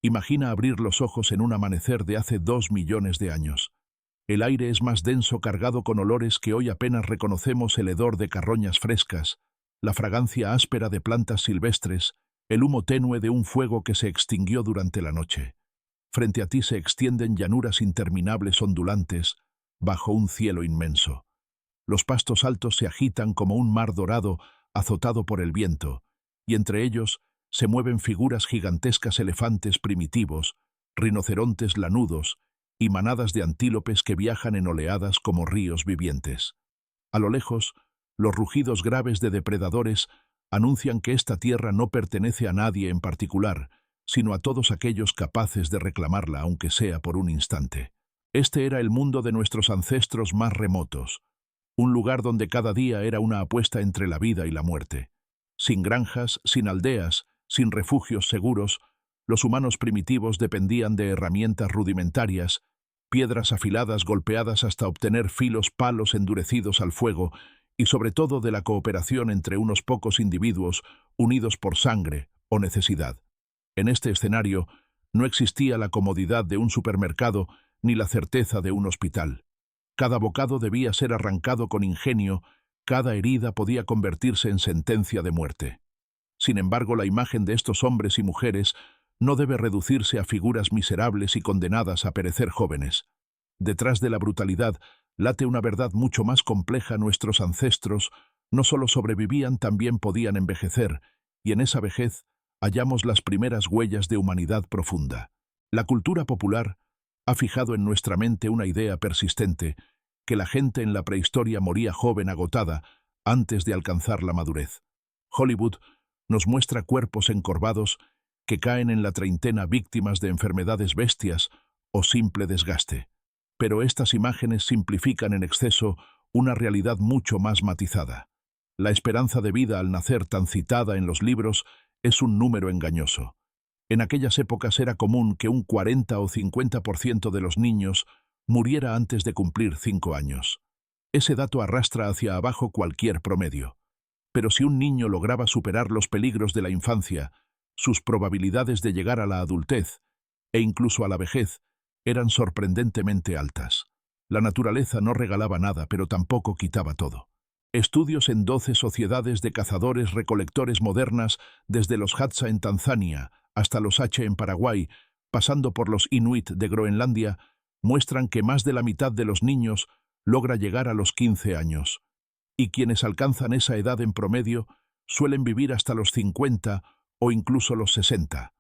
Imagina abrir los ojos en un amanecer de hace 2 millones de años. El aire es más denso, cargado con olores que hoy apenas reconocemos: el hedor de carroñas frescas, la fragancia áspera de plantas silvestres, el humo tenue de un fuego que se extinguió durante la noche. Frente a ti se extienden llanuras interminables ondulantes, bajo un cielo inmenso. Los pastos altos se agitan como un mar dorado azotado por el viento, y entre ellos se mueven figuras gigantescas: elefantes primitivos, rinocerontes lanudos y manadas de antílopes que viajan en oleadas como ríos vivientes. A lo lejos, los rugidos graves de depredadores anuncian que esta tierra no pertenece a nadie en particular, sino a todos aquellos capaces de reclamarla, aunque sea por un instante. Este era el mundo de nuestros ancestros más remotos, un lugar donde cada día era una apuesta entre la vida y la muerte. Sin granjas, sin aldeas, sin refugios seguros, los humanos primitivos dependían de herramientas rudimentarias, piedras afiladas golpeadas hasta obtener filos, palos endurecidos al fuego, y sobre todo de la cooperación entre unos pocos individuos unidos por sangre o necesidad. En este escenario no existía la comodidad de un supermercado ni la certeza de un hospital. Cada bocado debía ser arrancado con ingenio, cada herida podía convertirse en sentencia de muerte. Sin embargo, la imagen de estos hombres y mujeres no debe reducirse a figuras miserables y condenadas a perecer jóvenes. Detrás de la brutalidad late una verdad mucho más compleja: nuestros ancestros no solo sobrevivían, también podían envejecer, y en esa vejez hallamos las primeras huellas de humanidad profunda. La cultura popular ha fijado en nuestra mente una idea persistente: que la gente en la prehistoria moría joven, agotada, antes de alcanzar la madurez. Hollywood nos muestra cuerpos encorvados que caen en la treintena, víctimas de enfermedades bestias o simple desgaste. Pero estas imágenes simplifican en exceso una realidad mucho más matizada. La esperanza de vida al nacer, tan citada en los libros, es un número engañoso. En aquellas épocas era común que un 40 o 50% de los niños muriera antes de cumplir 5 años. Ese dato arrastra hacia abajo cualquier promedio. Pero si un niño lograba superar los peligros de la infancia, sus probabilidades de llegar a la adultez, e incluso a la vejez, eran sorprendentemente altas. La naturaleza no regalaba nada, pero tampoco quitaba todo. Estudios en 12 sociedades de cazadores-recolectores modernas, desde los Hadza en Tanzania hasta los Ache en Paraguay, pasando por los Inuit de Groenlandia, muestran que más de la mitad de los niños logra llegar a los 15 años. Y quienes alcanzan esa edad en promedio suelen vivir hasta los 50 o incluso los 60.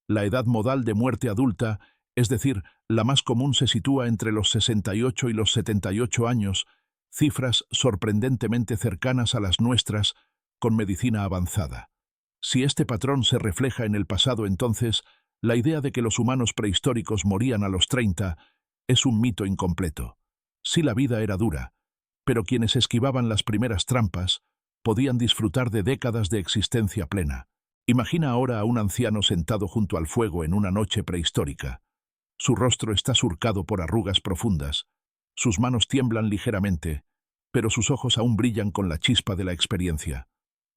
La edad modal de muerte adulta, es decir, la más común, se sitúa entre los 68 y los 78 años, cifras sorprendentemente cercanas a las nuestras con medicina avanzada. Si este patrón se refleja en el pasado, entonces la idea de que los humanos prehistóricos morían a los 30 es un mito incompleto. Sí, la vida era dura, pero quienes esquivaban las primeras trampas podían disfrutar de décadas de existencia plena. Imagina ahora a un anciano sentado junto al fuego en una noche prehistórica. Su rostro está surcado por arrugas profundas, sus manos tiemblan ligeramente, pero sus ojos aún brillan con la chispa de la experiencia.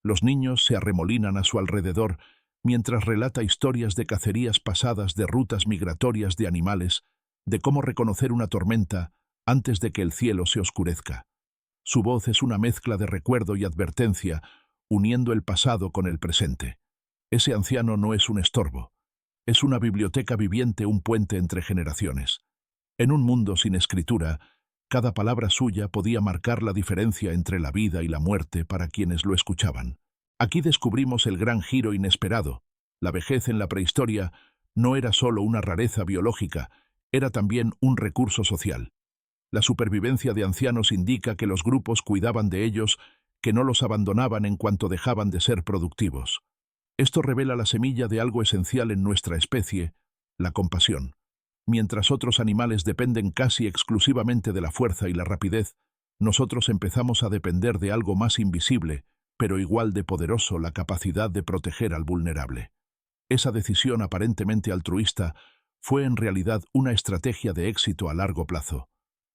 Los niños se arremolinan a su alrededor mientras relata historias de cacerías pasadas, de rutas migratorias de animales, de cómo reconocer una tormenta antes de que el cielo se oscurezca. Su voz es una mezcla de recuerdo y advertencia, uniendo el pasado con el presente. Ese anciano no es un estorbo, es una biblioteca viviente, un puente entre generaciones. En un mundo sin escritura, cada palabra suya podía marcar la diferencia entre la vida y la muerte para quienes lo escuchaban. Aquí descubrimos el gran giro inesperado. La vejez en la prehistoria no era solo una rareza biológica, era también un recurso social. La supervivencia de ancianos indica que los grupos cuidaban de ellos, que no los abandonaban en cuanto dejaban de ser productivos. Esto revela la semilla de algo esencial en nuestra especie: la compasión. Mientras otros animales dependen casi exclusivamente de la fuerza y la rapidez, nosotros empezamos a depender de algo más invisible, pero igual de poderoso: la capacidad de proteger al vulnerable. Esa decisión aparentemente altruista fue en realidad una estrategia de éxito a largo plazo.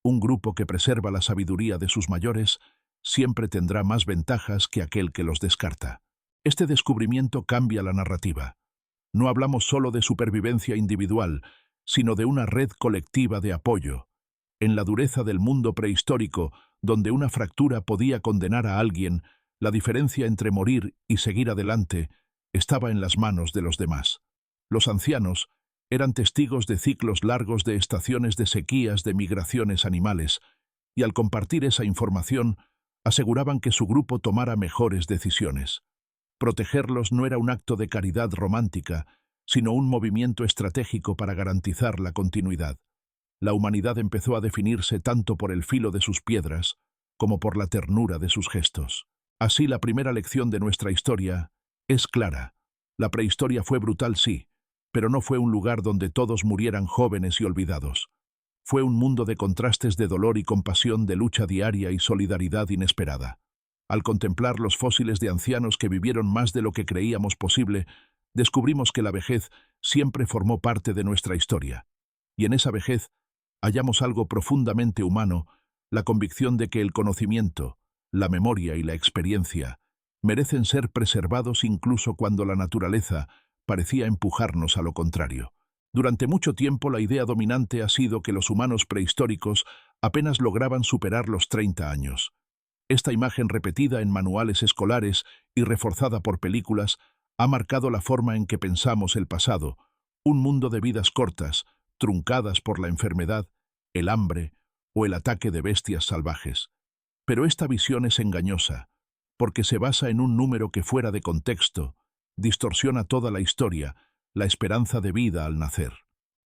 Un grupo que preserva la sabiduría de sus mayores siempre tendrá más ventajas que aquel que los descarta. Este descubrimiento cambia la narrativa. No hablamos solo de supervivencia individual, sino de una red colectiva de apoyo. En la dureza del mundo prehistórico, donde una fractura podía condenar a alguien, la diferencia entre morir y seguir adelante estaba en las manos de los demás. Los ancianos eran testigos de ciclos largos de estaciones de sequías, de migraciones animales, y al compartir esa información, aseguraban que su grupo tomara mejores decisiones. Protegerlos no era un acto de caridad romántica, sino un movimiento estratégico para garantizar la continuidad. La humanidad empezó a definirse tanto por el filo de sus piedras como por la ternura de sus gestos. Así, la primera lección de nuestra historia es clara. La prehistoria fue brutal, sí, pero no fue un lugar donde todos murieran jóvenes y olvidados. Fue un mundo de contrastes, de dolor y compasión, de lucha diaria y solidaridad inesperada. Al contemplar los fósiles de ancianos que vivieron más de lo que creíamos posible, descubrimos que la vejez siempre formó parte de nuestra historia. Y en esa vejez hallamos algo profundamente humano, la convicción de que el conocimiento, la memoria y la experiencia merecen ser preservados incluso cuando la naturaleza parecía empujarnos a lo contrario. Durante mucho tiempo la idea dominante ha sido que los humanos prehistóricos apenas lograban superar los 30 años. Esta imagen, repetida en manuales escolares y reforzada por películas, ha marcado la forma en que pensamos el pasado, un mundo de vidas cortas, truncadas por la enfermedad, el hambre o el ataque de bestias salvajes. Pero esta visión es engañosa, porque se basa en un número que, fuera de contexto, distorsiona toda la historia, la esperanza de vida al nacer.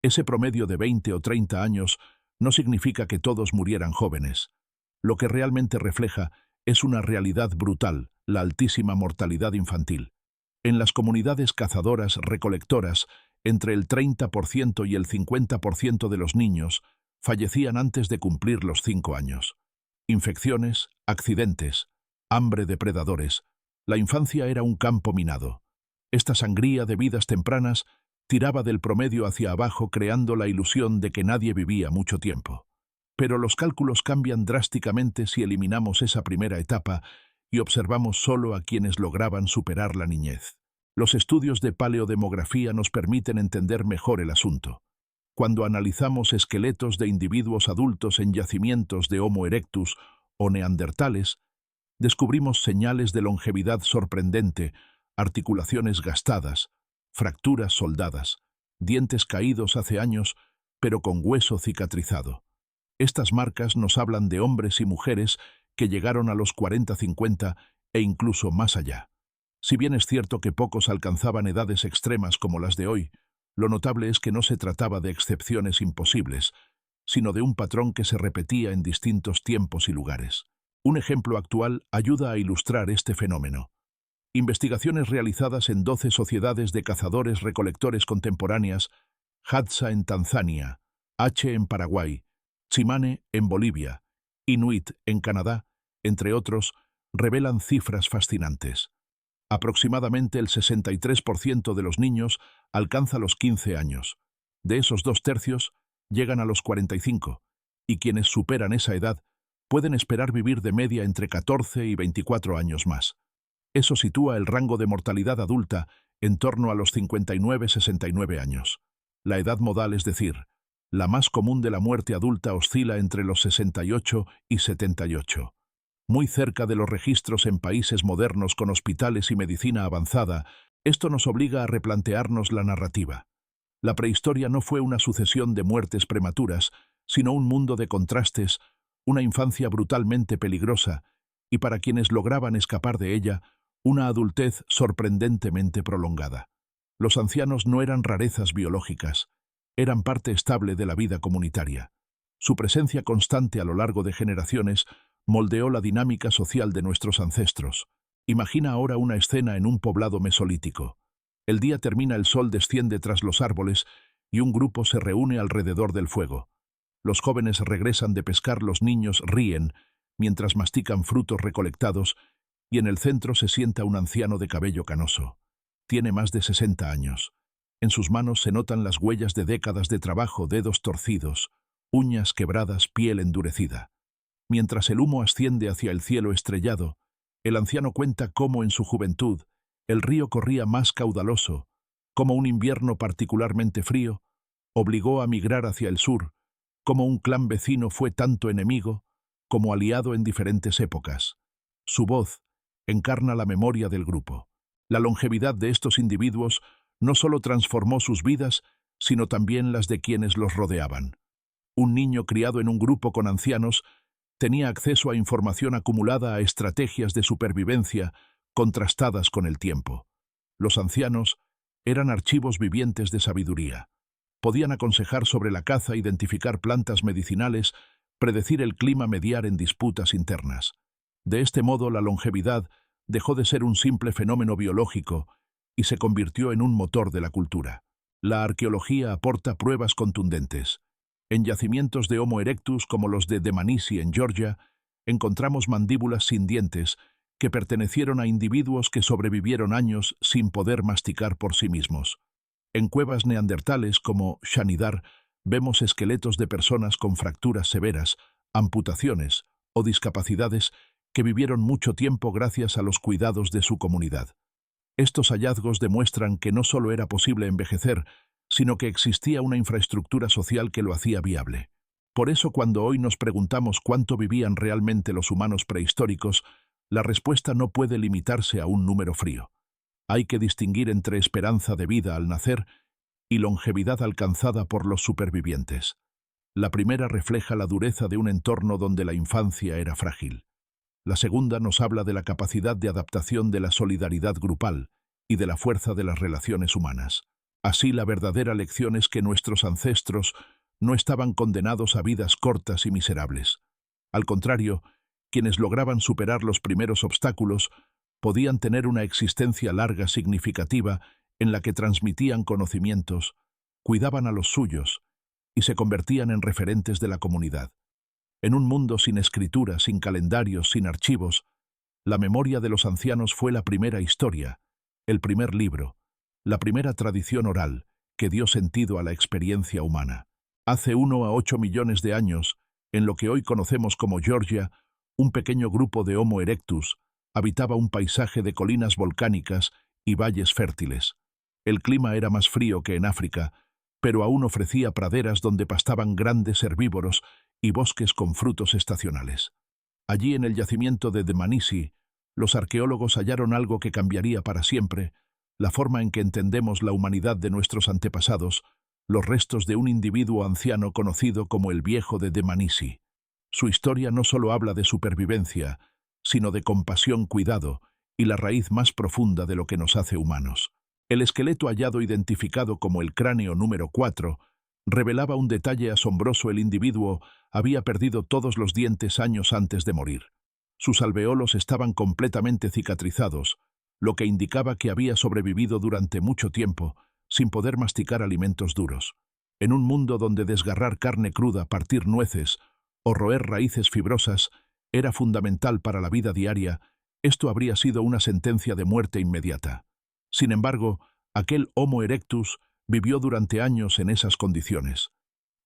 Ese promedio de 20 o 30 años no significa que todos murieran jóvenes. Lo que realmente refleja es una realidad brutal, la altísima mortalidad infantil. En las comunidades cazadoras-recolectoras, entre el 30% y el 50% de los niños fallecían antes de cumplir los 5 años. Infecciones, accidentes, hambre de predadores. La infancia era un campo minado. Esta sangría de vidas tempranas tiraba del promedio hacia abajo, creando la ilusión de que nadie vivía mucho tiempo. Pero los cálculos cambian drásticamente si eliminamos esa primera etapa y observamos solo a quienes lograban superar la niñez. Los estudios de paleodemografía nos permiten entender mejor el asunto. Cuando analizamos esqueletos de individuos adultos en yacimientos de Homo erectus o neandertales, descubrimos señales de longevidad sorprendente, articulaciones gastadas, fracturas soldadas, dientes caídos hace años, pero con hueso cicatrizado. Estas marcas nos hablan de hombres y mujeres que llegaron a los 40-50 e incluso más allá. Si bien es cierto que pocos alcanzaban edades extremas como las de hoy, lo notable es que no se trataba de excepciones imposibles, sino de un patrón que se repetía en distintos tiempos y lugares. Un ejemplo actual ayuda a ilustrar este fenómeno. Investigaciones realizadas en 12 sociedades de cazadores-recolectores contemporáneas, Hadza en Tanzania, H en Paraguay, Tsimane en Bolivia, Inuit en Canadá, entre otros, revelan cifras fascinantes. Aproximadamente el 63% de los niños alcanza los 15 años. De esos 2/3 llegan a los 45, y quienes superan esa edad pueden esperar vivir de media entre 14 y 24 años más. Eso sitúa el rango de mortalidad adulta en torno a los 59-69 años. La edad modal, es decir, la más común de la muerte adulta, oscila entre los 68 y 78. Muy cerca de los registros en países modernos con hospitales y medicina avanzada, esto nos obliga a replantearnos la narrativa. La prehistoria no fue una sucesión de muertes prematuras, sino un mundo de contrastes, una infancia brutalmente peligrosa, y para quienes lograban escapar de ella, una adultez sorprendentemente prolongada. Los ancianos no eran rarezas biológicas, eran parte estable de la vida comunitaria. Su presencia constante a lo largo de generaciones moldeó la dinámica social de nuestros ancestros. Imagina ahora una escena en un poblado mesolítico. El día termina, el sol desciende tras los árboles y un grupo se reúne alrededor del fuego. Los jóvenes regresan de pescar, los niños ríen mientras mastican frutos recolectados, y en el centro se sienta un anciano de cabello canoso. Tiene más de 60 años. En sus manos se notan las huellas de décadas de trabajo, dedos torcidos, uñas quebradas, piel endurecida. Mientras el humo asciende hacia el cielo estrellado, el anciano cuenta cómo en su juventud el río corría más caudaloso, como un invierno particularmente frío obligó a migrar hacia el sur, como un clan vecino fue tanto enemigo como aliado en diferentes épocas. Su voz encarna la memoria del grupo. La longevidad de estos individuos no solo transformó sus vidas, sino también las de quienes los rodeaban. Un niño criado en un grupo con ancianos tenía acceso a información acumulada, a estrategias de supervivencia contrastadas con el tiempo. Los ancianos eran archivos vivientes de sabiduría. Podían aconsejar sobre la caza, identificar plantas medicinales, predecir el clima, mediar en disputas internas. De este modo, la longevidad dejó de ser un simple fenómeno biológico y se convirtió en un motor de la cultura. La arqueología aporta pruebas contundentes. En yacimientos de Homo erectus como los de Dmanisi en Georgia, encontramos mandíbulas sin dientes que pertenecieron a individuos que sobrevivieron años sin poder masticar por sí mismos. En cuevas neandertales como Shanidar vemos esqueletos de personas con fracturas severas, amputaciones o discapacidades que vivieron mucho tiempo gracias a los cuidados de su comunidad. Estos hallazgos demuestran que no solo era posible envejecer, sino que existía una infraestructura social que lo hacía viable. Por eso, cuando hoy nos preguntamos cuánto vivían realmente los humanos prehistóricos, la respuesta no puede limitarse a un número frío. Hay que distinguir entre esperanza de vida al nacer y longevidad alcanzada por los supervivientes. La primera refleja la dureza de un entorno donde la infancia era frágil. La segunda nos habla de la capacidad de adaptación de la solidaridad grupal y de la fuerza de las relaciones humanas. Así, la verdadera lección es que nuestros ancestros no estaban condenados a vidas cortas y miserables. Al contrario, quienes lograban superar los primeros obstáculos podían tener una existencia larga, significativa, en la que transmitían conocimientos, cuidaban a los suyos y se convertían en referentes de la comunidad. En un mundo sin escritura, sin calendarios, sin archivos, la memoria de los ancianos fue la primera historia, el primer libro, la primera tradición oral que dio sentido a la experiencia humana. Hace 1 a 8 millones de años, en lo que hoy conocemos como Georgia, un pequeño grupo de Homo erectus habitaba un paisaje de colinas volcánicas y valles fértiles. El clima era más frío que en África, pero aún ofrecía praderas donde pastaban grandes herbívoros y bosques con frutos estacionales. Allí, en el yacimiento de Dmanisi, los arqueólogos hallaron algo que cambiaría para siempre la forma en que entendemos la humanidad de nuestros antepasados, los restos de un individuo anciano conocido como el Viejo de Dmanisi. Su historia no solo habla de supervivencia, sino de compasión, cuidado y la raíz más profunda de lo que nos hace humanos. El esqueleto hallado, identificado como el cráneo número 4, revelaba un detalle asombroso: el individuo había perdido todos los dientes años antes de morir. Sus alveolos estaban completamente cicatrizados, lo que indicaba que había sobrevivido durante mucho tiempo, sin poder masticar alimentos duros. En un mundo donde desgarrar carne cruda, partir nueces o roer raíces fibrosas era fundamental para la vida diaria, esto habría sido una sentencia de muerte inmediata. Sin embargo, aquel Homo erectus vivió durante años en esas condiciones.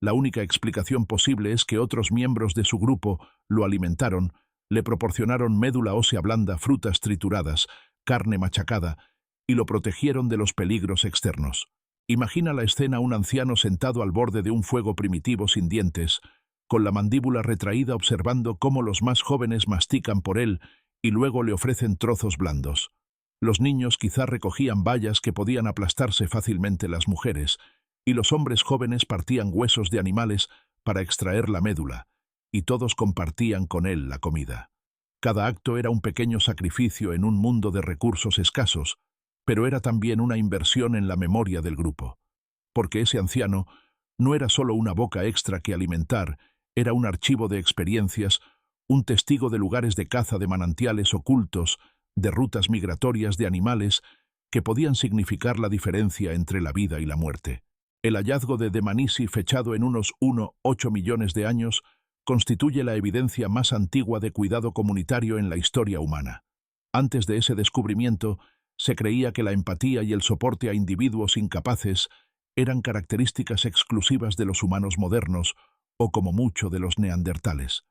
La única explicación posible es que otros miembros de su grupo lo alimentaron, le proporcionaron médula ósea blanda, frutas trituradas, carne machacada, y lo protegieron de los peligros externos. Imagina la escena: un anciano sentado al borde de un fuego primitivo sin dientes, con la mandíbula retraída, observando cómo los más jóvenes mastican por él y luego le ofrecen trozos blandos. Los niños quizá recogían bayas que podían aplastarse fácilmente las mujeres, y los hombres jóvenes partían huesos de animales para extraer la médula, y todos compartían con él la comida. Cada acto era un pequeño sacrificio en un mundo de recursos escasos, pero era también una inversión en la memoria del grupo. Porque ese anciano no era solo una boca extra que alimentar, era un archivo de experiencias, un testigo de lugares de caza, de manantiales ocultos, de rutas migratorias de animales que podían significar la diferencia entre la vida y la muerte. El hallazgo de Dmanisi, fechado en unos 1,8 millones de años, constituye la evidencia más antigua de cuidado comunitario en la historia humana. Antes de ese descubrimiento, se creía que la empatía y el soporte a individuos incapaces eran características exclusivas de los humanos modernos, o como mucho de los neandertales.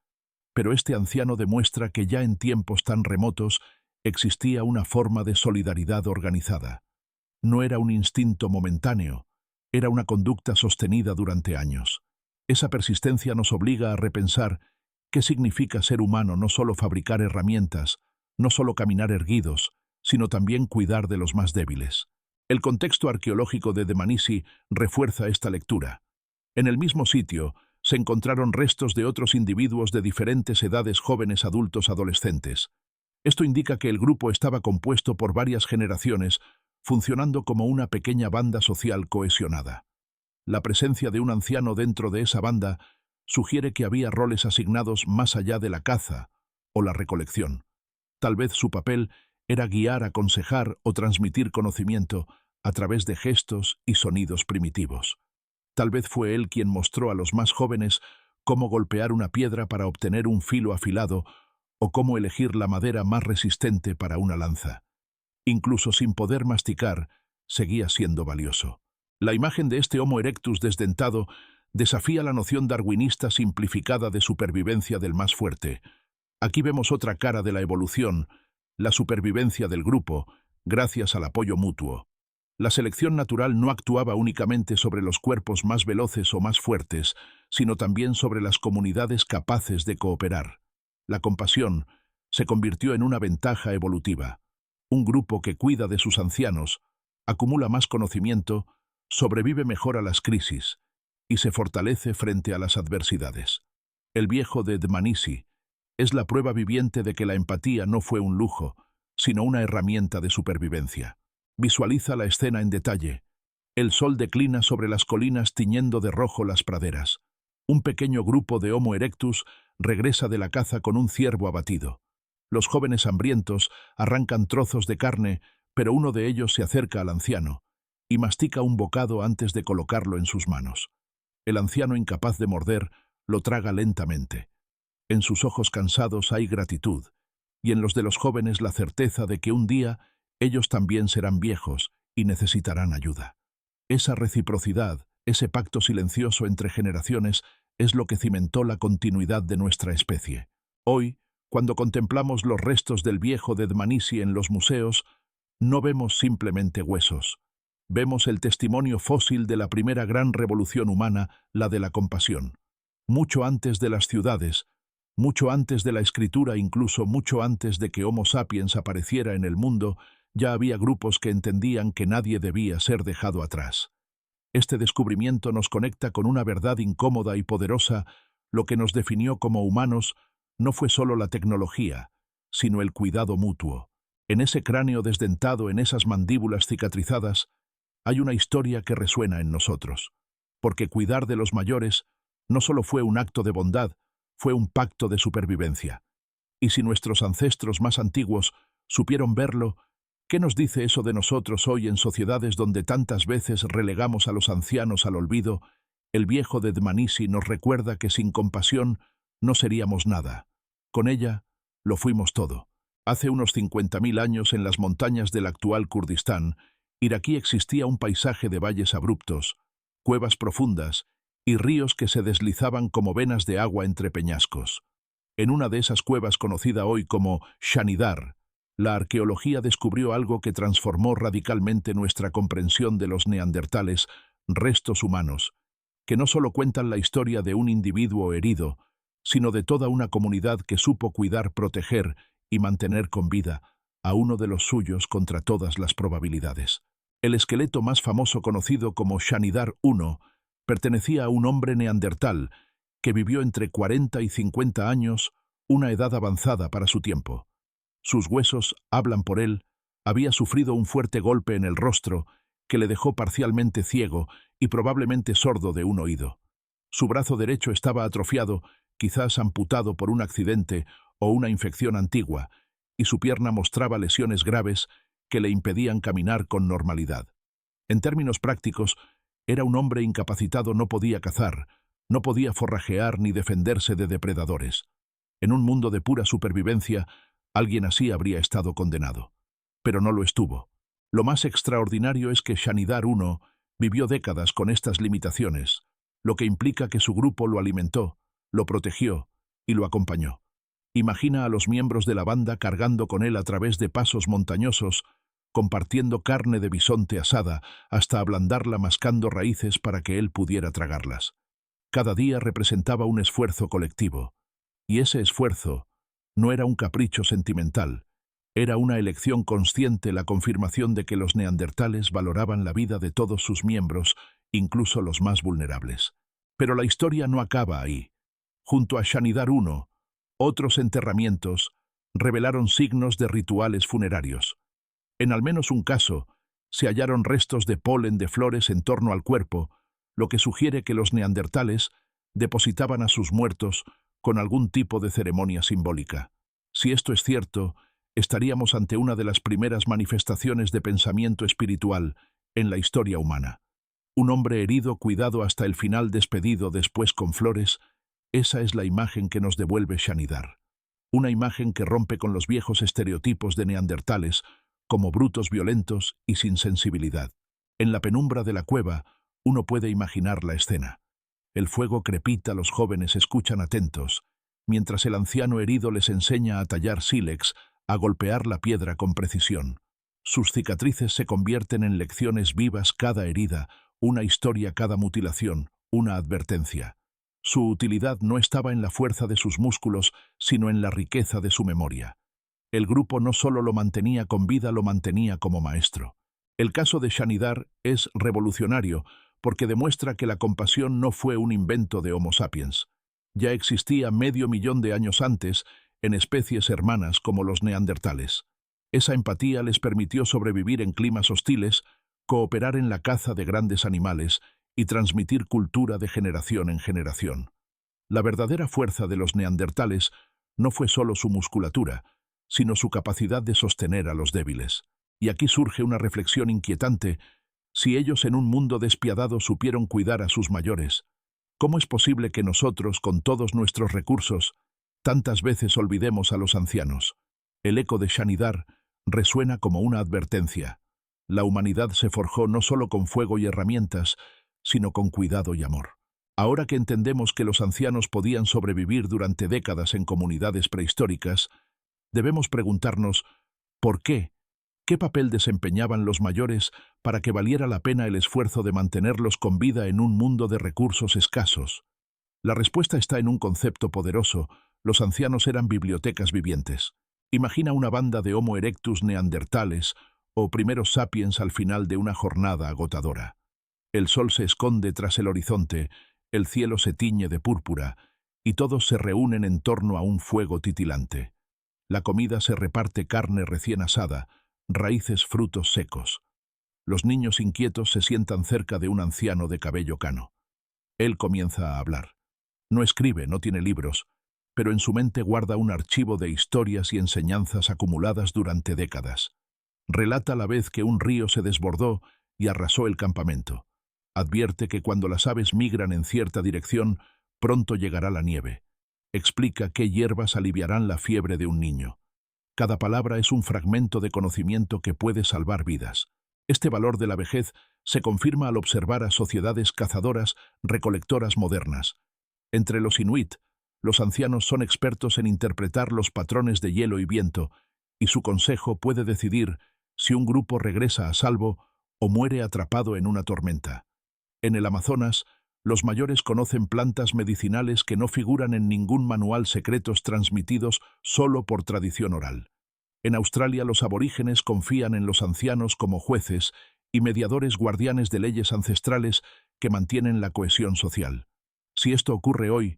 Pero este anciano demuestra que ya en tiempos tan remotos existía una forma de solidaridad organizada. No era un instinto momentáneo, era una conducta sostenida durante años. Esa persistencia nos obliga a repensar qué significa ser humano, no solo fabricar herramientas, no solo caminar erguidos, sino también cuidar de los más débiles. El contexto arqueológico de Dmanisi refuerza esta lectura. En el mismo sitio se encontraron restos de otros individuos de diferentes edades, jóvenes, adultos, adolescentes. Esto indica que el grupo estaba compuesto por varias generaciones, funcionando como una pequeña banda social cohesionada. La presencia de un anciano dentro de esa banda sugiere que había roles asignados más allá de la caza o la recolección. Tal vez su papel era guiar, aconsejar o transmitir conocimiento a través de gestos y sonidos primitivos. Tal vez fue él quien mostró a los más jóvenes cómo golpear una piedra para obtener un filo afilado o cómo elegir la madera más resistente para una lanza. Incluso sin poder masticar, seguía siendo valioso. La imagen de este Homo erectus desdentado desafía la noción darwinista simplificada de supervivencia del más fuerte. Aquí vemos otra cara de la evolución, la supervivencia del grupo, gracias al apoyo mutuo. La selección natural no actuaba únicamente sobre los cuerpos más veloces o más fuertes, sino también sobre las comunidades capaces de cooperar. La compasión se convirtió en una ventaja evolutiva. Un grupo que cuida de sus ancianos, acumula más conocimiento, sobrevive mejor a las crisis y se fortalece frente a las adversidades. El viejo de Dmanisi es la prueba viviente de que la empatía no fue un lujo, sino una herramienta de supervivencia. Visualiza la escena en detalle. El sol declina sobre las colinas tiñendo de rojo las praderas. Un pequeño grupo de Homo erectus regresa de la caza con un ciervo abatido. Los jóvenes hambrientos arrancan trozos de carne, pero uno de ellos se acerca al anciano y mastica un bocado antes de colocarlo en sus manos. El anciano, incapaz de morder, lo traga lentamente. En sus ojos cansados hay gratitud, y en los de los jóvenes la certeza de que un día ellos también serán viejos y necesitarán ayuda. Esa reciprocidad, ese pacto silencioso entre generaciones, es lo que cimentó la continuidad de nuestra especie. Hoy, cuando contemplamos los restos del viejo de Dmanisi en los museos, no vemos simplemente huesos. Vemos el testimonio fósil de la primera gran revolución humana, la de la compasión. Mucho antes de las ciudades, mucho antes de la escritura, incluso mucho antes de que Homo sapiens apareciera en el mundo, ya había grupos que entendían que nadie debía ser dejado atrás. Este descubrimiento nos conecta con una verdad incómoda y poderosa. Lo que nos definió como humanos no fue solo la tecnología, sino el cuidado mutuo. En ese cráneo desdentado, en esas mandíbulas cicatrizadas, hay una historia que resuena en nosotros. Porque cuidar de los mayores no solo fue un acto de bondad, fue un pacto de supervivencia. Y si nuestros ancestros más antiguos supieron verlo, ¿qué nos dice eso de nosotros hoy en sociedades donde tantas veces relegamos a los ancianos al olvido? El viejo de Dmanisi nos recuerda que sin compasión no seríamos nada. Con ella lo fuimos todo. Hace unos 50.000 años, en las montañas del actual Kurdistán iraquí, existía un paisaje de valles abruptos, cuevas profundas y ríos que se deslizaban como venas de agua entre peñascos. En una de esas cuevas, conocida hoy como Shanidar, la arqueología descubrió algo que transformó radicalmente nuestra comprensión de los neandertales, restos humanos, que no solo cuentan la historia de un individuo herido, sino de toda una comunidad que supo cuidar, proteger y mantener con vida a uno de los suyos contra todas las probabilidades. El esqueleto más famoso, conocido como Shanidar I, pertenecía a un hombre neandertal que vivió entre 40 y 50 años, una edad avanzada para su tiempo. Sus huesos hablan por él. Había sufrido un fuerte golpe en el rostro que le dejó parcialmente ciego y probablemente sordo de un oído. Su brazo derecho estaba atrofiado, quizás amputado por un accidente o una infección antigua, y su pierna mostraba lesiones graves que le impedían caminar con normalidad. En términos prácticos, era un hombre incapacitado, no podía cazar, no podía forrajear ni defenderse de depredadores. En un mundo de pura supervivencia, alguien así habría estado condenado. Pero no lo estuvo. Lo más extraordinario es que Shanidar I vivió décadas con estas limitaciones, lo que implica que su grupo lo alimentó, lo protegió y lo acompañó. Imagina a los miembros de la banda cargando con él a través de pasos montañosos, compartiendo carne de bisonte asada hasta ablandarla mascando raíces para que él pudiera tragarlas. Cada día representaba un esfuerzo colectivo, y ese esfuerzo no era un capricho sentimental, era una elección consciente, la confirmación de que los neandertales valoraban la vida de todos sus miembros, incluso los más vulnerables. Pero la historia no acaba ahí. Junto a Shanidar I, otros enterramientos revelaron signos de rituales funerarios. En al menos un caso, se hallaron restos de polen de flores en torno al cuerpo, lo que sugiere que los neandertales depositaban a sus muertos con algún tipo de ceremonia simbólica. Si esto es cierto, estaríamos ante una de las primeras manifestaciones de pensamiento espiritual en la historia humana. Un hombre herido, cuidado hasta el final, despedido después con flores, esa es la imagen que nos devuelve Shanidar. Una imagen que rompe con los viejos estereotipos de neandertales, como brutos, violentos y sin sensibilidad. En la penumbra de la cueva, uno puede imaginar la escena. El fuego crepita, los jóvenes escuchan atentos, mientras el anciano herido les enseña a tallar sílex, a golpear la piedra con precisión. Sus cicatrices se convierten en lecciones vivas, cada herida, una historia, cada mutilación, una advertencia. Su utilidad no estaba en la fuerza de sus músculos, sino en la riqueza de su memoria. El grupo no solo lo mantenía con vida, lo mantenía como maestro. El caso de Shanidar es revolucionario porque demuestra que la compasión no fue un invento de Homo sapiens. Ya existía 500.000 de años antes en especies hermanas como los neandertales. Esa empatía les permitió sobrevivir en climas hostiles, cooperar en la caza de grandes animales y transmitir cultura de generación en generación. La verdadera fuerza de los neandertales no fue solo su musculatura, sino su capacidad de sostener a los débiles. Y aquí surge una reflexión inquietante. Si ellos en un mundo despiadado supieron cuidar a sus mayores, ¿cómo es posible que nosotros, con todos nuestros recursos, tantas veces olvidemos a los ancianos? El eco de Shanidar resuena como una advertencia. La humanidad se forjó no solo con fuego y herramientas, sino con cuidado y amor. Ahora que entendemos que los ancianos podían sobrevivir durante décadas en comunidades prehistóricas, debemos preguntarnos, ¿por qué? ¿Qué papel desempeñaban los mayores para que valiera la pena el esfuerzo de mantenerlos con vida en un mundo de recursos escasos? La respuesta está en un concepto poderoso: los ancianos eran bibliotecas vivientes. Imagina una banda de Homo erectus neandertales o primeros sapiens al final de una jornada agotadora. El sol se esconde tras el horizonte, el cielo se tiñe de púrpura, y todos se reúnen en torno a un fuego titilante. La comida se reparte: carne recién asada, raíces, frutos secos. Los niños inquietos se sientan cerca de un anciano de cabello cano. Él comienza a hablar. No escribe, no tiene libros, pero en su mente guarda un archivo de historias y enseñanzas acumuladas durante décadas. Relata la vez que un río se desbordó y arrasó el campamento. Advierte que cuando las aves migran en cierta dirección, pronto llegará la nieve. Explica qué hierbas aliviarán la fiebre de un niño. Cada palabra es un fragmento de conocimiento que puede salvar vidas. Este valor de la vejez se confirma al observar a sociedades cazadoras, recolectoras modernas. Entre los inuit, los ancianos son expertos en interpretar los patrones de hielo y viento, y su consejo puede decidir si un grupo regresa a salvo o muere atrapado en una tormenta. En el Amazonas, los mayores conocen plantas medicinales que no figuran en ningún manual, secretos transmitidos solo por tradición oral. En Australia, los aborígenes confían en los ancianos como jueces y mediadores, guardianes de leyes ancestrales que mantienen la cohesión social. Si esto ocurre hoy,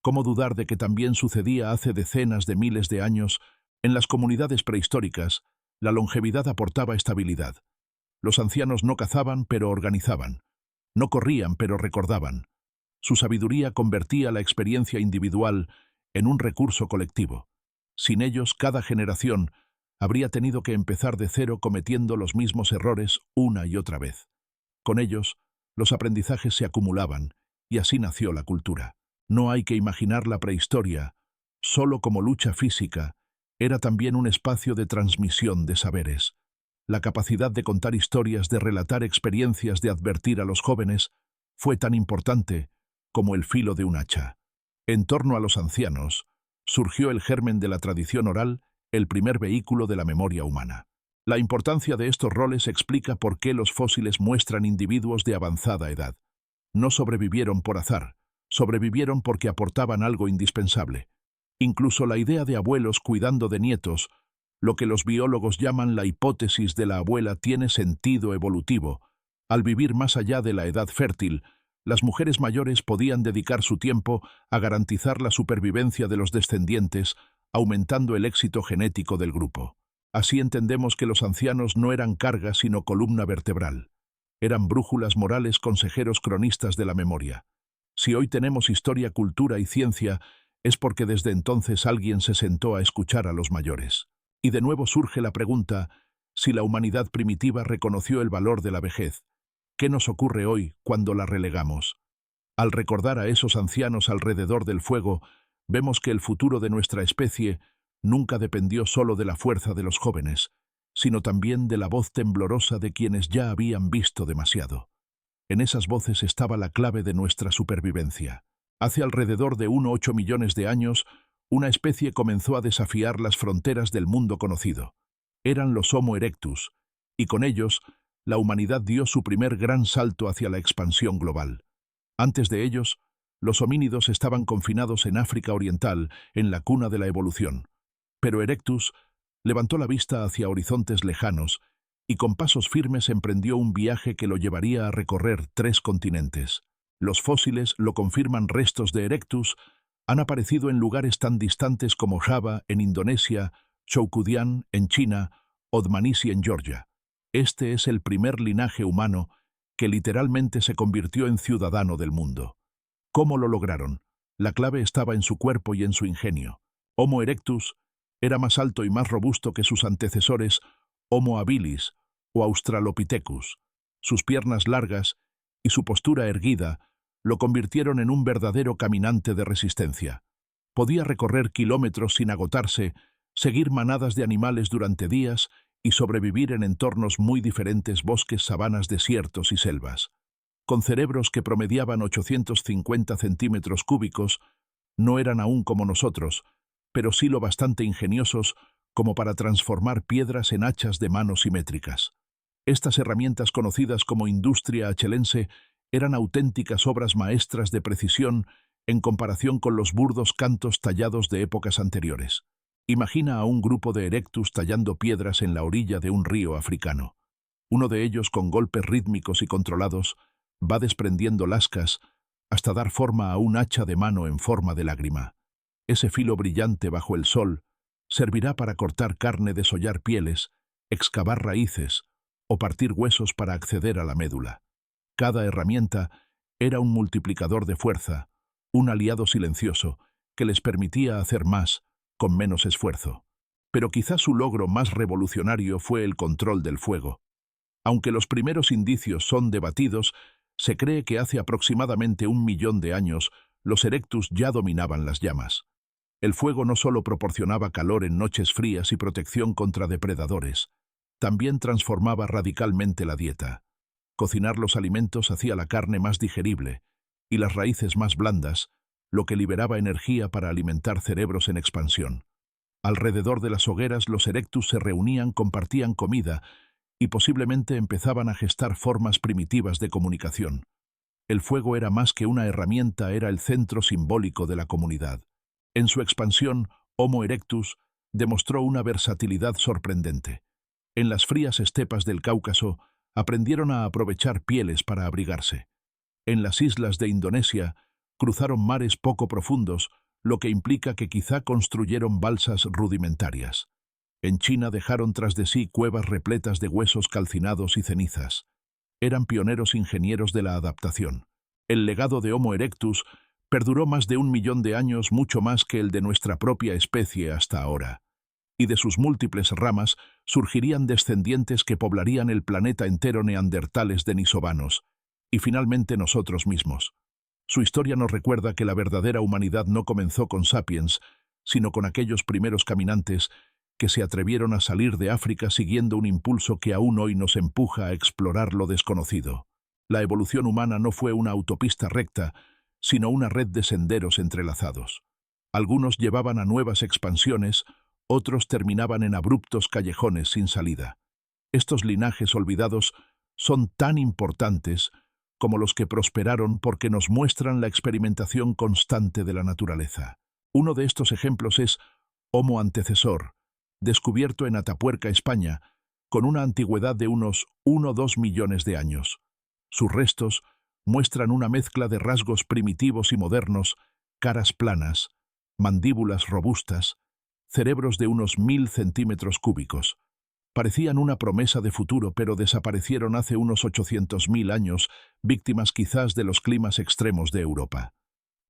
¿cómo dudar de que también sucedía hace decenas de miles de años? En las comunidades prehistóricas, la longevidad aportaba estabilidad. Los ancianos no cazaban, pero organizaban. No corrían, pero recordaban. Su sabiduría convertía la experiencia individual en un recurso colectivo. Sin ellos, cada generación habría tenido que empezar de cero cometiendo los mismos errores una y otra vez. Con ellos, los aprendizajes se acumulaban, y así nació la cultura. No hay que imaginar la prehistoria solo como lucha física, era también un espacio de transmisión de saberes. La capacidad de contar historias, de relatar experiencias, de advertir a los jóvenes, fue tan importante como el filo de un hacha. En torno a los ancianos, surgió el germen de la tradición oral, el primer vehículo de la memoria humana. La importancia de estos roles explica por qué los fósiles muestran individuos de avanzada edad. No sobrevivieron por azar, sobrevivieron porque aportaban algo indispensable. Incluso la idea de abuelos cuidando de nietos, lo que los biólogos llaman la hipótesis de la abuela, tiene sentido evolutivo. Al vivir más allá de la edad fértil, las mujeres mayores podían dedicar su tiempo a garantizar la supervivencia de los descendientes, aumentando el éxito genético del grupo. Así entendemos que los ancianos no eran carga sino columna vertebral. Eran brújulas morales, consejeros cronistas de la memoria. Si hoy tenemos historia, cultura y ciencia, es porque desde entonces alguien se sentó a escuchar a los mayores. Y de nuevo surge la pregunta, si la humanidad primitiva reconoció el valor de la vejez, ¿qué nos ocurre hoy cuando la relegamos? Al recordar a esos ancianos alrededor del fuego, vemos que el futuro de nuestra especie nunca dependió solo de la fuerza de los jóvenes, sino también de la voz temblorosa de quienes ya habían visto demasiado. En esas voces estaba la clave de nuestra supervivencia. Hace alrededor de 1,8 millones de años, una especie comenzó a desafiar las fronteras del mundo conocido. Eran los Homo erectus, y con ellos, la humanidad dio su primer gran salto hacia la expansión global. Antes de ellos, los homínidos estaban confinados en África Oriental, en la cuna de la evolución. Pero Erectus levantó la vista hacia horizontes lejanos y con pasos firmes emprendió un viaje que lo llevaría a recorrer 3 continentes. Los fósiles lo confirman. Restos de Erectus han aparecido en lugares tan distantes como Java, en Indonesia, Zhoukoudian, en China, o Dmanisi, en Georgia. Este es el primer linaje humano que literalmente se convirtió en ciudadano del mundo. ¿Cómo lo lograron? La clave estaba en su cuerpo y en su ingenio. Homo erectus era más alto y más robusto que sus antecesores Homo habilis o Australopithecus. Sus piernas largas y su postura erguida lo convirtieron en un verdadero caminante de resistencia. Podía recorrer kilómetros sin agotarse, seguir manadas de animales durante días y sobrevivir en entornos muy diferentes: bosques, sabanas, desiertos y selvas. Con cerebros que promediaban 850 centímetros cúbicos, no eran aún como nosotros, pero sí lo bastante ingeniosos como para transformar piedras en hachas de mano simétricas. Estas herramientas, conocidas como industria achelense, eran auténticas obras maestras de precisión en comparación con los burdos cantos tallados de épocas anteriores. Imagina a un grupo de erectus tallando piedras en la orilla de un río africano. Uno de ellos, con golpes rítmicos y controlados, va desprendiendo lascas hasta dar forma a un hacha de mano en forma de lágrima. Ese filo brillante bajo el sol servirá para cortar carne, desollar pieles, excavar raíces o partir huesos para acceder a la médula. Cada herramienta era un multiplicador de fuerza, un aliado silencioso que les permitía hacer más con menos esfuerzo. Pero quizás su logro más revolucionario fue el control del fuego. Aunque los primeros indicios son debatidos, se cree que hace aproximadamente 1 millón de años los erectus ya dominaban las llamas. El fuego no solo proporcionaba calor en noches frías y protección contra depredadores, también transformaba radicalmente la dieta. Cocinar los alimentos hacía la carne más digerible y las raíces más blandas, lo que liberaba energía para alimentar cerebros en expansión. Alrededor de las hogueras los erectus se reunían, compartían comida y posiblemente empezaban a gestar formas primitivas de comunicación. El fuego era más que una herramienta, era el centro simbólico de la comunidad. En su expansión, Homo erectus demostró una versatilidad sorprendente. En las frías estepas del Cáucaso, aprendieron a aprovechar pieles para abrigarse. En las islas de Indonesia, cruzaron mares poco profundos, lo que implica que quizá construyeron balsas rudimentarias. En China dejaron tras de sí cuevas repletas de huesos calcinados y cenizas. Eran pioneros ingenieros de la adaptación. El legado de Homo erectus perduró más de 1 millón de años, mucho más que el de nuestra propia especie hasta ahora. Y de sus múltiples ramas surgirían descendientes que poblarían el planeta entero: neandertales, denisovanos, y finalmente nosotros mismos. Su historia nos recuerda que la verdadera humanidad no comenzó con sapiens, sino con aquellos primeros caminantes que se atrevieron a salir de África siguiendo un impulso que aún hoy nos empuja a explorar lo desconocido. La evolución humana no fue una autopista recta, sino una red de senderos entrelazados. Algunos llevaban a nuevas expansiones, otros terminaban en abruptos callejones sin salida. Estos linajes olvidados son tan importantes como los que prosperaron porque nos muestran la experimentación constante de la naturaleza. Uno de estos ejemplos es Homo antecesor, descubierto en Atapuerca, España, con una antigüedad de unos 1 o 2 millones de años. Sus restos muestran una mezcla de rasgos primitivos y modernos, caras planas, mandíbulas robustas, cerebros de unos 1000 cm3. Parecían una promesa de futuro, pero desaparecieron hace unos 800.000 años, víctimas quizás de los climas extremos de Europa.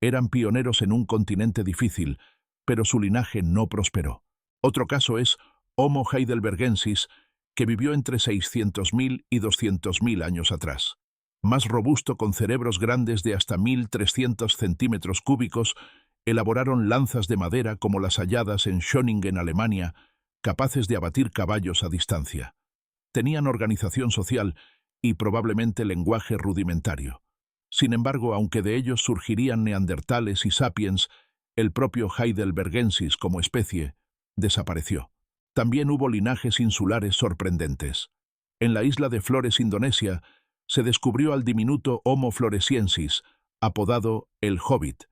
Eran pioneros en un continente difícil, pero su linaje no prosperó. Otro caso es Homo heidelbergensis, que vivió entre 600.000 y 200.000 años atrás. Más robusto, con cerebros grandes de hasta 1300 cm3, elaboraron lanzas de madera como las halladas en Schöningen, Alemania, capaces de abatir caballos a distancia. Tenían organización social y probablemente lenguaje rudimentario. Sin embargo, aunque de ellos surgirían neandertales y sapiens, el propio heidelbergensis como especie desapareció. También hubo linajes insulares sorprendentes. En la isla de Flores, Indonesia, se descubrió al diminuto Homo floresiensis, apodado el Hobbit.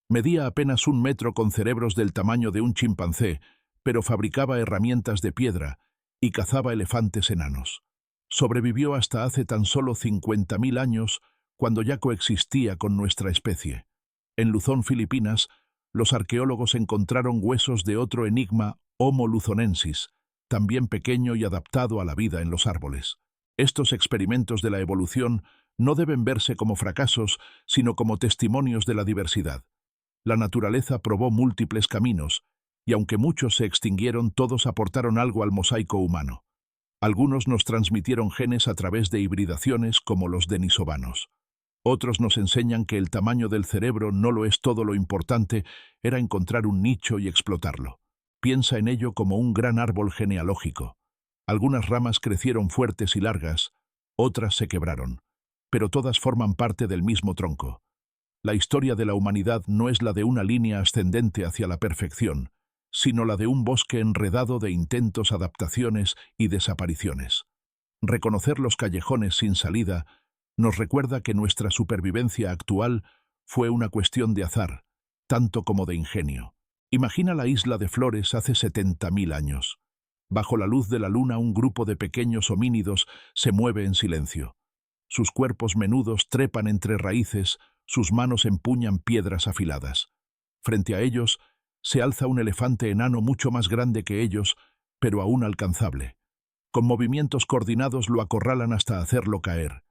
Medía apenas 1 metro con cerebros del tamaño de un chimpancé, pero fabricaba herramientas de piedra y cazaba elefantes enanos. Sobrevivió hasta hace tan solo 50.000 años, cuando ya coexistía con nuestra especie. En Luzón, Filipinas, los arqueólogos encontraron huesos de otro enigma, Homo luzonensis, también pequeño y adaptado a la vida en los árboles. Estos experimentos de la evolución no deben verse como fracasos, sino como testimonios de la diversidad. La naturaleza probó múltiples caminos, y aunque muchos se extinguieron, todos aportaron algo al mosaico humano. Algunos nos transmitieron genes a través de hibridaciones como los denisovanos. Otros nos enseñan que el tamaño del cerebro no lo es todo, lo importante era encontrar un nicho y explotarlo. Piensa en ello como un gran árbol genealógico. Algunas ramas crecieron fuertes y largas, otras se quebraron, pero todas forman parte del mismo tronco. La historia de la humanidad no es la de una línea ascendente hacia la perfección, sino la de un bosque enredado de intentos, adaptaciones y desapariciones. Reconocer los callejones sin salida nos recuerda que nuestra supervivencia actual fue una cuestión de azar, tanto como de ingenio. Imagina la isla de Flores hace 70.000 años. Bajo la luz de la luna, un grupo de pequeños homínidos se mueve en silencio. Sus cuerpos menudos trepan entre raíces, sus manos empuñan piedras afiladas. Frente a ellos se alza un elefante enano mucho más grande que ellos, pero aún alcanzable. Con movimientos coordinados lo acorralan hasta hacerlo caer.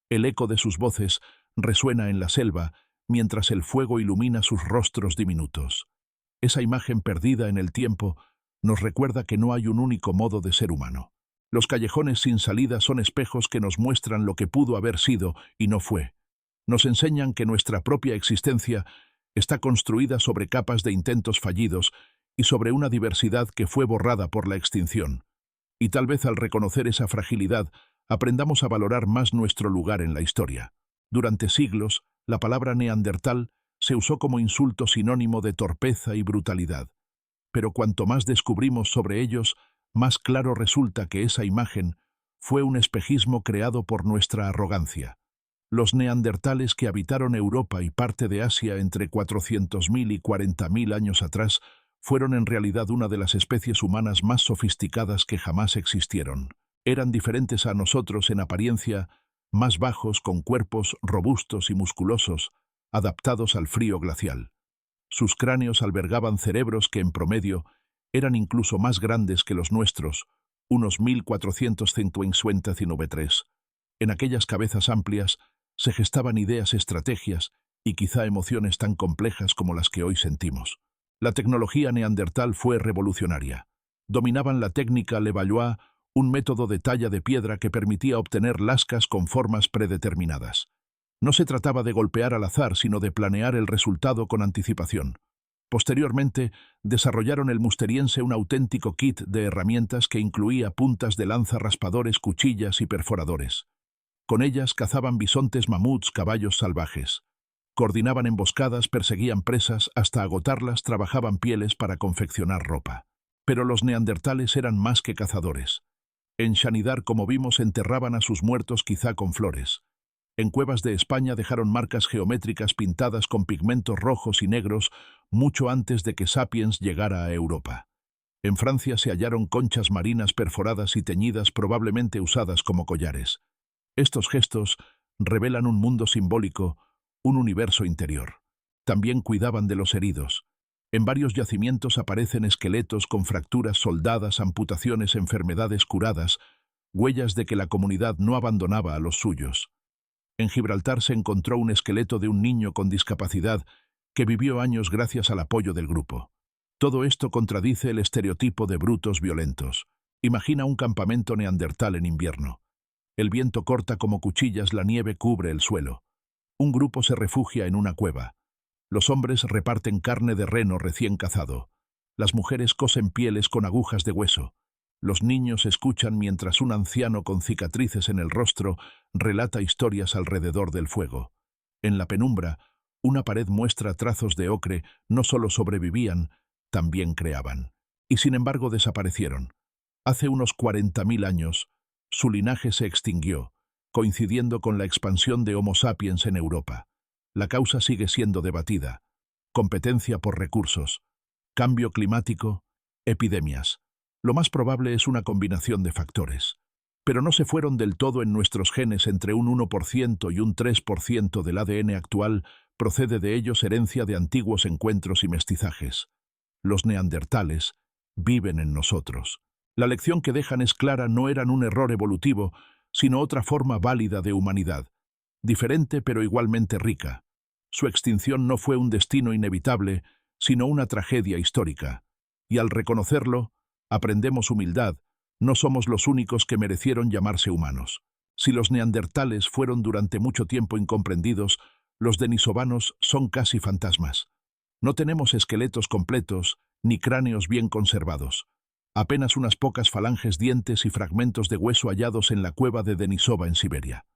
El eco de sus voces resuena en la selva, mientras el fuego ilumina sus rostros diminutos. Esa imagen perdida en el tiempo nos recuerda que no hay un único modo de ser humano. Los callejones sin salida son espejos que nos muestran lo que pudo haber sido y no fue. Nos enseñan que nuestra propia existencia está construida sobre capas de intentos fallidos y sobre una diversidad que fue borrada por la extinción. Y tal vez al reconocer esa fragilidad, aprendamos a valorar más nuestro lugar en la historia. Durante siglos, la palabra neandertal se usó como insulto sinónimo de torpeza y brutalidad. Pero cuanto más descubrimos sobre ellos, más claro resulta que esa imagen fue un espejismo creado por nuestra arrogancia. Los neandertales que habitaron Europa y parte de Asia entre 400.000 y 40.000 años atrás fueron en realidad una de las especies humanas más sofisticadas que jamás existieron. Eran diferentes a nosotros en apariencia, más bajos, con cuerpos robustos y musculosos, adaptados al frío glacial. Sus cráneos albergaban cerebros que en promedio eran incluso más grandes que los nuestros, unos 1453. En aquellas cabezas amplias se gestaban ideas, estrategias y quizá emociones tan complejas como las que hoy sentimos. La tecnología neandertal fue revolucionaria. Dominaban la técnica Levallois, un método de talla de piedra que permitía obtener lascas con formas predeterminadas. No se trataba de golpear al azar, sino de planear el resultado con anticipación. Posteriormente, desarrollaron el musteriense un auténtico kit de herramientas que incluía puntas de lanza, raspadores, cuchillas y perforadores. Con ellas cazaban bisontes, mamuts, caballos salvajes. Coordinaban emboscadas, perseguían presas, hasta agotarlas, trabajaban pieles para confeccionar ropa. Pero los neandertales eran más que cazadores. En Shanidar, como vimos, enterraban a sus muertos quizá con flores. En cuevas de España dejaron marcas geométricas pintadas con pigmentos rojos y negros mucho antes de que Sapiens llegara a Europa. En Francia se hallaron conchas marinas perforadas y teñidas, probablemente usadas como collares. Estos gestos revelan un mundo simbólico, un universo interior. También cuidaban de los heridos. En varios yacimientos aparecen esqueletos con fracturas soldadas, amputaciones, enfermedades curadas, huellas de que la comunidad no abandonaba a los suyos. En Gibraltar se encontró un esqueleto de un niño con discapacidad que vivió años gracias al apoyo del grupo. Todo esto contradice el estereotipo de brutos violentos. Imagina un campamento neandertal en invierno. El viento corta como cuchillas, la nieve cubre el suelo. Un grupo se refugia en una cueva. Los hombres reparten carne de reno recién cazado. Las mujeres cosen pieles con agujas de hueso. Los niños escuchan mientras un anciano con cicatrices en el rostro relata historias alrededor del fuego. En la penumbra, una pared muestra trazos de ocre. No solo sobrevivían, también creaban. Y sin embargo desaparecieron. Hace unos 40.000 años, su linaje se extinguió, coincidiendo con la expansión de Homo sapiens en Europa. La causa sigue siendo debatida. Competencia por recursos, cambio climático, epidemias. Lo más probable es una combinación de factores. Pero no se fueron del todo en nuestros genes. Entre un 1% y un 3% del ADN actual procede de ellos, herencia de antiguos encuentros y mestizajes. Los neandertales viven en nosotros. La lección que dejan es clara: no eran un error evolutivo, sino otra forma válida de humanidad, diferente pero igualmente rica. Su extinción no fue un destino inevitable, sino una tragedia histórica. Y al reconocerlo, aprendemos humildad. No somos los únicos que merecieron llamarse humanos. Si los neandertales fueron durante mucho tiempo incomprendidos, los denisovanos son casi fantasmas. No tenemos esqueletos completos, ni cráneos bien conservados. Apenas unas pocas falanges, dientes y fragmentos de hueso hallados en la cueva de Denisova en Siberia.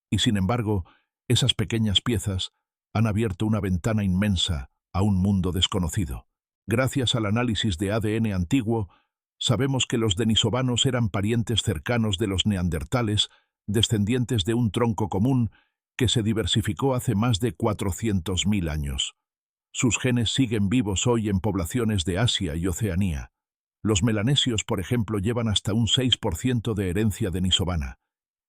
Y sin embargo, esas pequeñas piezas han abierto una ventana inmensa a un mundo desconocido. Gracias al análisis de ADN antiguo, sabemos que los denisovanos eran parientes cercanos de los neandertales, descendientes de un tronco común que se diversificó hace más de 400.000 años. Sus genes siguen vivos hoy en poblaciones de Asia y Oceanía. Los melanesios, por ejemplo, llevan hasta un 6% de herencia denisovana,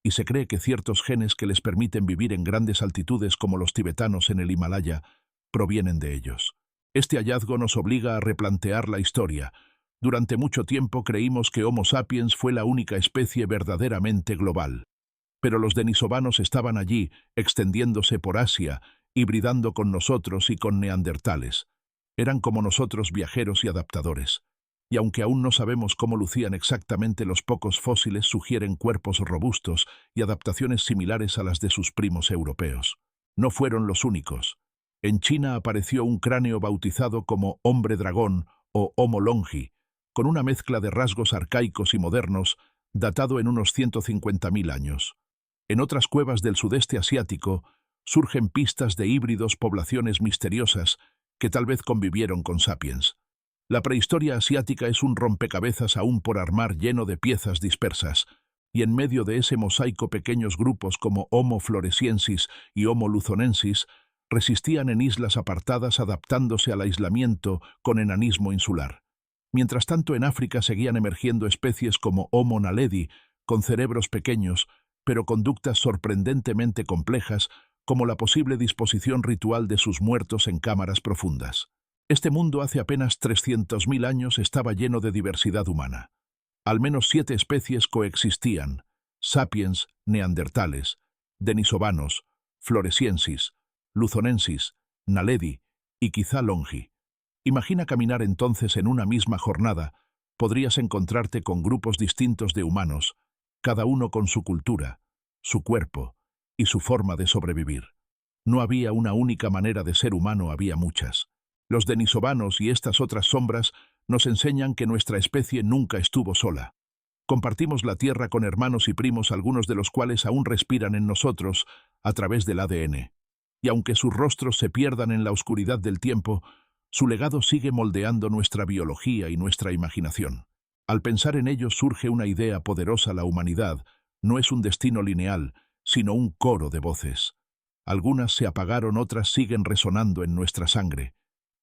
y se cree que ciertos genes que les permiten vivir en grandes altitudes, como los tibetanos en el Himalaya, provienen de ellos. Este hallazgo nos obliga a replantear la historia. Durante mucho tiempo creímos que Homo sapiens fue la única especie verdaderamente global. Pero los denisovanos estaban allí, extendiéndose por Asia, hibridando con nosotros y con neandertales. Eran como nosotros, viajeros y adaptadores. Y aunque aún no sabemos cómo lucían exactamente, los pocos fósiles sugieren cuerpos robustos y adaptaciones similares a las de sus primos europeos. No fueron los únicos. En China apareció un cráneo bautizado como hombre dragón o Homo longi, con una mezcla de rasgos arcaicos y modernos, datado en unos 150.000 años. En otras cuevas del sudeste asiático surgen pistas de híbridos, poblaciones misteriosas que tal vez convivieron con sapiens. La prehistoria asiática es un rompecabezas aún por armar, lleno de piezas dispersas, y en medio de ese mosaico pequeños grupos como Homo floresiensis y Homo luzonensis resistían en islas apartadas, adaptándose al aislamiento con enanismo insular. Mientras tanto, en África seguían emergiendo especies como Homo naledi, con cerebros pequeños, pero conductas sorprendentemente complejas, como la posible disposición ritual de sus muertos en cámaras profundas. Este mundo hace apenas 300.000 años estaba lleno de diversidad humana. Al menos 7 especies coexistían: sapiens, neandertales, denisovanos, floresiensis, luzonensis, naledi y quizá longi. Imagina caminar entonces en una misma jornada. Podrías encontrarte con grupos distintos de humanos, cada uno con su cultura, su cuerpo y su forma de sobrevivir. No había una única manera de ser humano, había muchas. Los denisovanos y estas otras sombras nos enseñan que nuestra especie nunca estuvo sola. Compartimos la Tierra con hermanos y primos, algunos de los cuales aún respiran en nosotros a través del ADN. Y aunque sus rostros se pierdan en la oscuridad del tiempo, su legado sigue moldeando nuestra biología y nuestra imaginación. Al pensar en ellos surge una idea poderosa: la humanidad no es un destino lineal, sino un coro de voces. Algunas se apagaron, otras siguen resonando en nuestra sangre.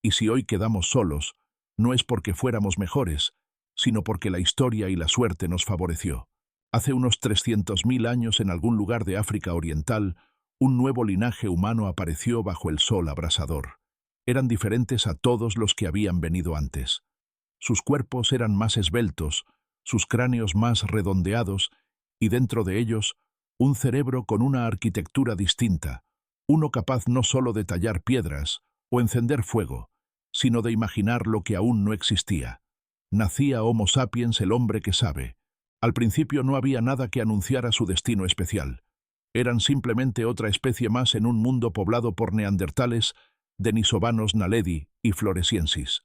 Y si hoy quedamos solos, no es porque fuéramos mejores, sino porque la historia y la suerte nos favoreció. Hace unos 300.000 años, en algún lugar de África Oriental, un nuevo linaje humano apareció bajo el sol abrasador. Eran diferentes a todos los que habían venido antes. Sus cuerpos eran más esbeltos, sus cráneos más redondeados, y dentro de ellos, un cerebro con una arquitectura distinta, uno capaz no solo de tallar piedras o encender fuego, sino de imaginar lo que aún no existía. Nacía Homo sapiens, el hombre que sabe. Al principio no había nada que anunciara su destino especial. Eran simplemente otra especie más en un mundo poblado por neandertales, denisovanos, naledi y floresiensis.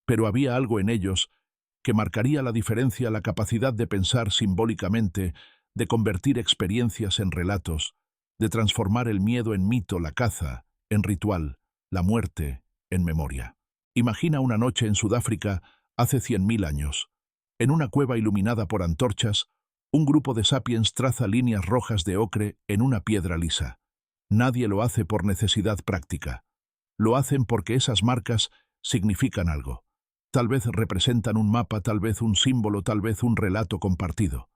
Pero había algo en ellos que marcaría la diferencia: la capacidad de pensar simbólicamente, de convertir experiencias en relatos, de transformar el miedo en mito, la caza en ritual, la muerte en memoria. Imagina una noche en Sudáfrica hace 100.000 años. En una cueva iluminada por antorchas, un grupo de sapiens traza líneas rojas de ocre en una piedra lisa. Nadie lo hace por necesidad práctica. Lo hacen porque esas marcas significan algo. Tal vez representan un mapa, tal vez un símbolo, tal vez un relato compartido.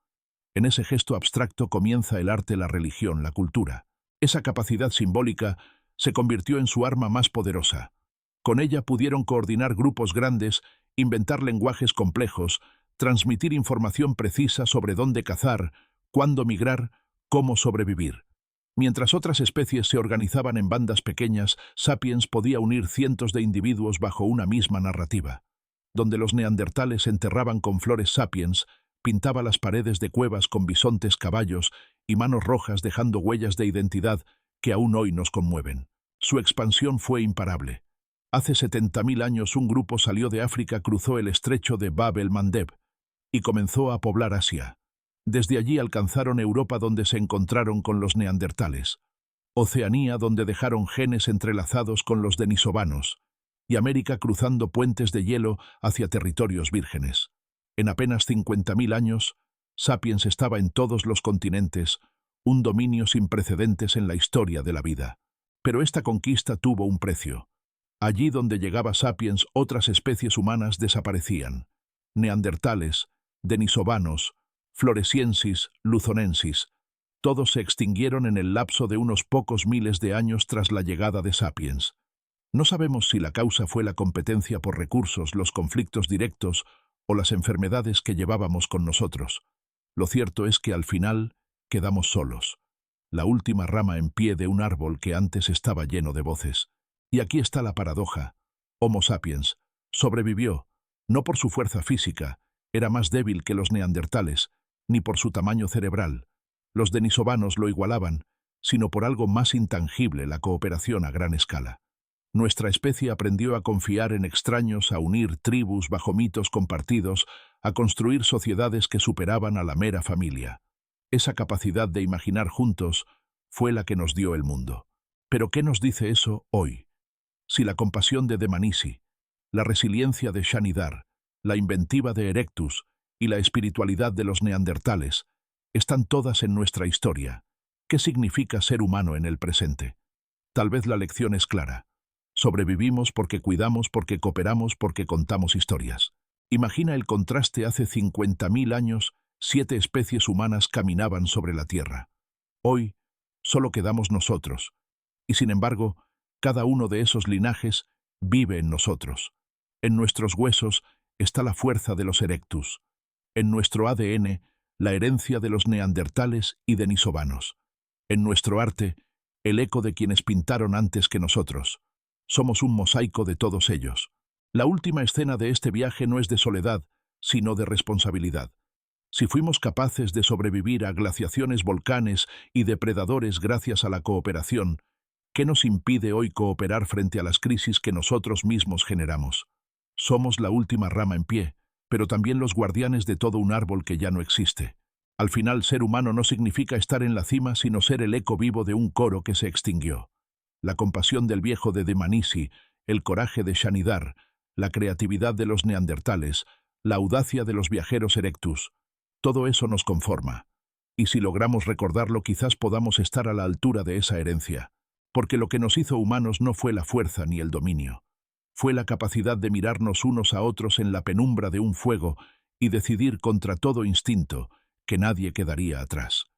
En ese gesto abstracto comienza el arte, la religión, la cultura. Esa capacidad simbólica se convirtió en su arma más poderosa. Con ella pudieron coordinar grupos grandes, inventar lenguajes complejos, transmitir información precisa sobre dónde cazar, cuándo migrar, cómo sobrevivir. Mientras otras especies se organizaban en bandas pequeñas, Sapiens podía unir cientos de individuos bajo una misma narrativa. Donde los neandertales enterraban con flores, Sapiens pintaba las paredes de cuevas con bisontes, caballos y manos rojas, dejando huellas de identidad que aún hoy nos conmueven. Su expansión fue imparable. Hace 70.000 años un grupo salió de África, cruzó el estrecho de Bab el-Mandeb y comenzó a poblar Asia. Desde allí alcanzaron Europa, donde se encontraron con los neandertales, Oceanía, donde dejaron genes entrelazados con los denisovanos, y América, cruzando puentes de hielo hacia territorios vírgenes. En apenas 50.000 años, Sapiens estaba en todos los continentes, un dominio sin precedentes en la historia de la vida. Pero esta conquista tuvo un precio. Allí donde llegaba Sapiens, otras especies humanas desaparecían. Neandertales, denisovanos, floresiensis, luzonensis, todos se extinguieron en el lapso de unos pocos miles de años tras la llegada de Sapiens. No sabemos si la causa fue la competencia por recursos, los conflictos directos o las enfermedades que llevábamos con nosotros. Lo cierto es que al final quedamos solos, la última rama en pie de un árbol que antes estaba lleno de voces. Y aquí está la paradoja. Homo sapiens sobrevivió, no por su fuerza física, era más débil que los neandertales, ni por su tamaño cerebral. Los denisovanos lo igualaban, sino por algo más intangible: la cooperación a gran escala. Nuestra especie aprendió a confiar en extraños, a unir tribus bajo mitos compartidos, a construir sociedades que superaban a la mera familia. Esa capacidad de imaginar juntos fue la que nos dio el mundo. ¿Pero qué nos dice eso hoy? Si la compasión de Dmanisi, la resiliencia de Shanidar, la inventiva de Erectus y la espiritualidad de los neandertales están todas en nuestra historia, ¿qué significa ser humano en el presente? Tal vez la lección es clara. Sobrevivimos porque cuidamos, porque cooperamos, porque contamos historias. Imagina el contraste: hace 50.000 años, 7 especies humanas caminaban sobre la Tierra. Hoy, solo quedamos nosotros. Y sin embargo, cada uno de esos linajes vive en nosotros. En nuestros huesos está la fuerza de los Erectus. En nuestro ADN, la herencia de los neandertales y denisovanos. En nuestro arte, el eco de quienes pintaron antes que nosotros. Somos un mosaico de todos ellos. La última escena de este viaje no es de soledad, sino de responsabilidad. Si fuimos capaces de sobrevivir a glaciaciones, volcanes y depredadores gracias a la cooperación, ¿qué nos impide hoy cooperar frente a las crisis que nosotros mismos generamos? Somos la última rama en pie, pero también los guardianes de todo un árbol que ya no existe. Al final, ser humano no significa estar en la cima, sino ser el eco vivo de un coro que se extinguió. La compasión del viejo de Dmanisi, el coraje de Shanidar, la creatividad de los neandertales, la audacia de los viajeros erectus. Todo eso nos conforma. Y si logramos recordarlo, quizás podamos estar a la altura de esa herencia, porque lo que nos hizo humanos no fue la fuerza ni el dominio. Fue la capacidad de mirarnos unos a otros en la penumbra de un fuego y decidir contra todo instinto que nadie quedaría atrás.